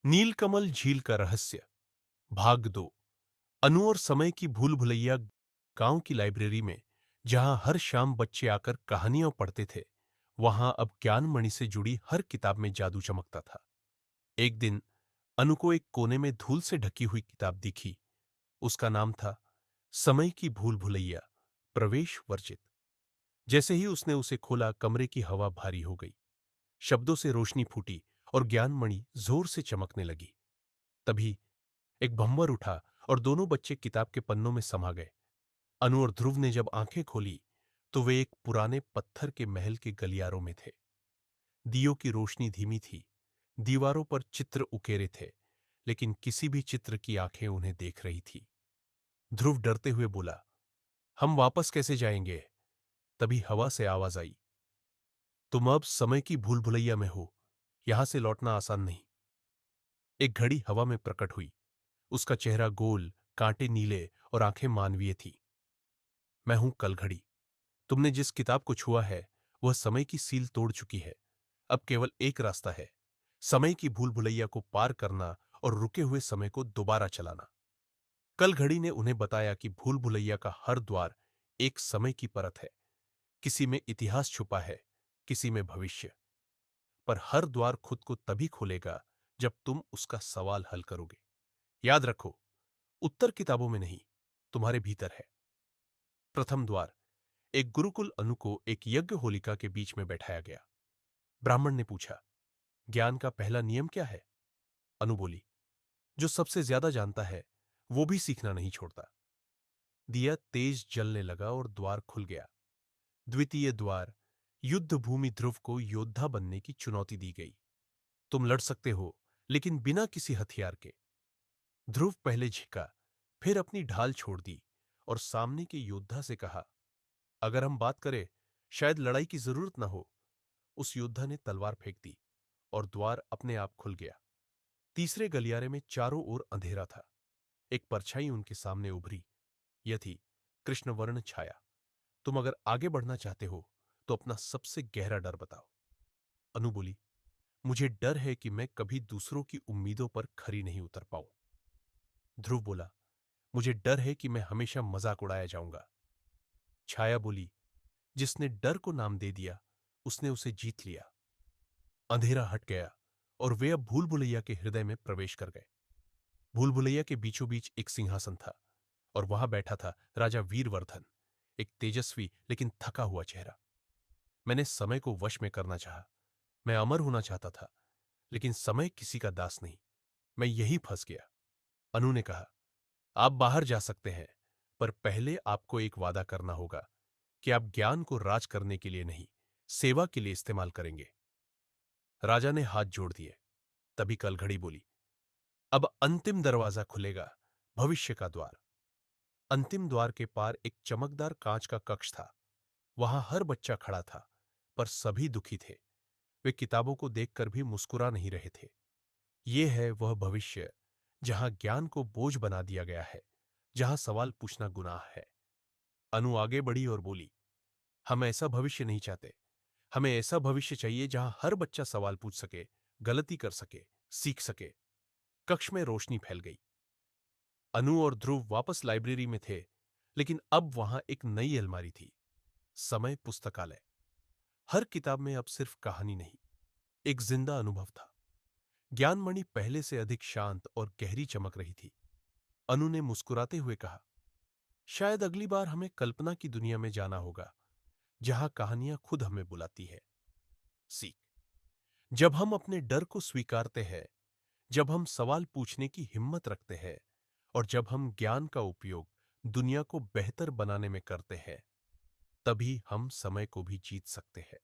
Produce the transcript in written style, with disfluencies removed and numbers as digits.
नीलकमल झील का रहस्य भाग 2। अनु और समय की भूल भुलैया गांव की लाइब्रेरी में जहां हर शाम बच्चे आकर कहानियां पढ़ते थे, वहां अब ज्ञानमणि से जुड़ी हर किताब में जादू चमकता था। एक दिन अनु को एक कोने में धूल से ढकी हुई किताब दिखी। उसका नाम था समय की भूल भुलैया, प्रवेश वर्जित। जैसे ही उसने उसे खोला, कमरे की हवा भारी हो गई, शब्दों से रोशनी फूटी और ज्ञानमणि जोर से चमकने लगी। तभी एक भंवर उठा और दोनों बच्चे किताब के पन्नों में समा गए। अनु और ध्रुव ने जब आंखें खोली तो वे एक पुराने पत्थर के महल के गलियारों में थे। दियों की रोशनी धीमी थी, दीवारों पर चित्र उकेरे थे, लेकिन किसी भी चित्र की आंखें उन्हें देख रही थी। ध्रुव डरते हुए बोला, हम वापस कैसे जाएंगे? तभी हवा से आवाज आई, तुम अब समय की भूल भुलैया में हो, यहां से लौटना आसान नहीं। एक घड़ी हवा में प्रकट हुई। उसका चेहरा गोल, कांटे नीले और आंखें मानवीय थी। मैं हूं कल घड़ी। तुमने जिस किताब को छुआ है वह समय की सील तोड़ चुकी है। अब केवल एक रास्ता है, समय की भूल भुलैया को पार करना और रुके हुए समय को दोबारा चलाना। कल घड़ी ने उन्हें बताया कि भूल भुलैया का हर द्वार एक समय की परत है। किसी में इतिहास छुपा है, किसी में भविष्य। पर हर द्वार खुद को तभी खोलेगा जब तुम उसका सवाल हल करोगे। याद रखो, उत्तर किताबों में नहीं, तुम्हारे भीतर है। प्रथम द्वार। एक गुरुकुल अनु को एक यज्ञ होलिका के बीच में बैठाया गया। ब्राह्मण ने पूछा, ज्ञान का पहला नियम क्या है? अनु बोली, जो सबसे ज्यादा जानता है वो भी सीखना नहीं छोड़ता। दिया तेज जलने लगा और द्वार खुल गया। द्वितीय द्वार। युद्ध भूमि। ध्रुव को योद्धा बनने की चुनौती दी गई। तुम लड़ सकते हो, लेकिन बिना किसी हथियार के। ध्रुव पहले झिका, फिर अपनी ढाल छोड़ दी और सामने के योद्धा से कहा, अगर हम बात करें, शायद लड़ाई की जरूरत ना हो। उस योद्धा ने तलवार फेंक दी और द्वार अपने आप खुल गया। तीसरे गलियारे में चारों ओर अंधेरा था। एक परछाई उनके सामने उभरी। यह थी कृष्णवर्ण छाया। तुम अगर आगे बढ़ना चाहते हो तो अपना सबसे गहरा डर बताओ। अनु बोली, मुझे डर है कि मैं कभी दूसरों की उम्मीदों पर खरी नहीं उतर पाऊं। ध्रुव बोला, मुझे डर है कि मैं हमेशा मजाक उड़ाया जाऊंगा। छाया बोली, जिसने डर को नाम दे दिया उसने उसे जीत लिया। अंधेरा हट गया और वे अब भूल भुलैया के हृदय में प्रवेश कर गए। भूल भुलैया के बीचों बीच एक सिंहासन था और वहां बैठा था राजा वीरवर्धन, एक तेजस्वी लेकिन थका हुआ चेहरा। मैंने समय को वश में करना चाहा। मैं अमर होना चाहता था, लेकिन समय किसी का दास नहीं। मैं यही फंस गया। अनु ने कहा, आप बाहर जा सकते हैं, पर पहले आपको एक वादा करना होगा कि आप ज्ञान को राज करने के लिए नहीं, सेवा के लिए इस्तेमाल करेंगे। राजा ने हाथ जोड़ दिए। तभी कल घड़ी बोली, अब अंतिम दरवाजा खुलेगा, भविष्य का द्वार। अंतिम द्वार के पार एक चमकदार कांच का कक्ष था। वहां हर बच्चा खड़ा था, पर सभी दुखी थे। वे किताबों को देखकर भी मुस्कुरा नहीं रहे थे। ये है वह भविष्य जहां ज्ञान को बोझ बना दिया गया है, जहां सवाल पूछना गुनाह है। अनु आगे बढ़ी और बोली, हम ऐसा भविष्य नहीं चाहते। हमें ऐसा भविष्य चाहिए जहां हर बच्चा सवाल पूछ सके, गलती कर सके, सीख सके। कक्ष में रोशनी फैल गई। अनु और ध्रुव वापस लाइब्रेरी में थे, लेकिन अब वहां एक नई अलमारी थी, समय पुस्तकालय। हर किताब में अब सिर्फ कहानी नहीं, एक जिंदा अनुभव था। ज्ञानमणि पहले से अधिक शांत और गहरी चमक रही थी। अनु ने मुस्कुराते हुए कहा, शायद अगली बार हमें कल्पना की दुनिया में जाना होगा, जहां कहानियां खुद हमें बुलाती है। सीख। जब हम अपने डर को स्वीकारते हैं, जब हम सवाल पूछने की हिम्मत रखते हैं और जब हम ज्ञान का उपयोग दुनिया को बेहतर बनाने में करते हैं, तभी हम समय को भी जीत सकते हैं।